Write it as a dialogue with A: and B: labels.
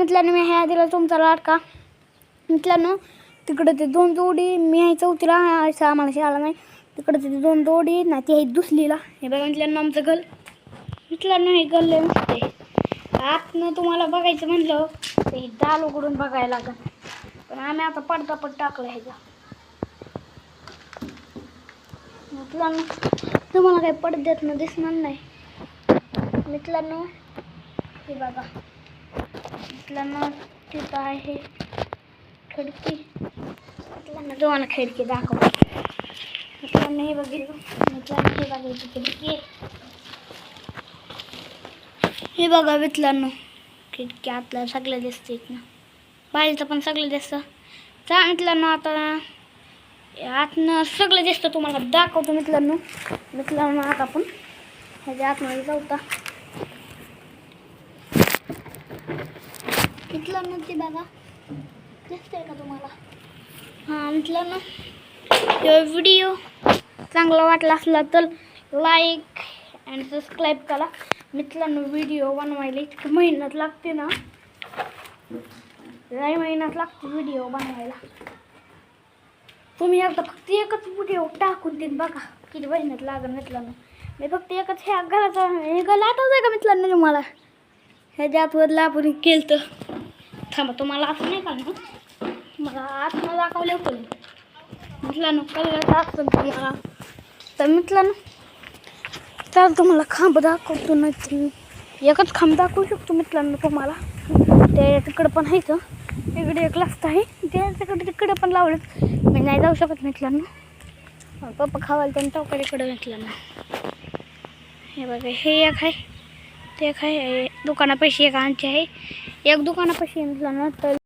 A: मित्रांनो मी ह्या दिला तुमचा लाडका मित्रांनो तिकडे ते 2 जोडी मी आहे चौथीला आम्हाला शाळा नाही तिकडे ते 2 जोडी ना ती आहे दुसरीला हे बघा मित्रांनो आमचं घर मित्रांनो हे घर लय मस्त आहे आतनं तुम्हाला बघायचं म्हणलं ते दाल उघडून बघायला लागेल पण आम्ही आता पडदा पण टाकला ह्याचा मित्रांनो तुम्हाला काही पडद्यातनं दिसणार नाही मित्रांनो हे बघा मित्रांनो तिथं आहे खिडकी मित्रांनो तुम्हाला खिडकी दाखवतो मित्रांनो हे बघितलं मित्रांनो हे बघायची खिडकी हे बघा मित्रांनो खिडकी आपल्याला सगळं दिसते ना बाहेरचं पण सगळं दिसतं चा मित्रांनो आता आतनं सगळं दिसतं तुम्हाला दाखवतो मित्रांनो आता आपण ह्याच्या आतमध्ये जाऊता मित्रांनो ते बघा दिसतंय का तुम्हाला हां मित्रांनो व्हिडिओ चांगला वाटला असला तर लाईक अँड सबस्क्राईब करा मित्रांनो व्हिडिओ बनवायला इतकी मेहनत लागते ना लई मेहनत लागते व्हिडिओ बनवायला तुम्ही आता फक्त एकच व्हिडिओ टाकून देईन बघा किती मेहनत लागेल मित्रांनो मी फक्त एकच ह्या घराचा हे घर आठवत आहे का मित्रांनो तुम्हाला ह्याच्या आतवरला आपण केलं तर थांबा तुम्हाला असं नाही का ना मला आतनं दाखवलं पण मित्रांनो कलर असतं तुम्हाला तर मित्रांनो तर तुम्हाला खांब दाखवतो नाही एकच खांब दाखवू शकतो मित्रांनो तुम्हाला ते तिकडं पण आहे तर इकडे एक लास्ट आहे तिकडे पण लावलं मी नाही जाऊ शकत मित्रांनो पप्पा खावायला त्यांनी चौकडीकडे मित्रांनो हे बघा हे एक आहे ते एक आहे दुकानापाशी एक आमचे आहे एक दुकानापाशी मित्रांनो तर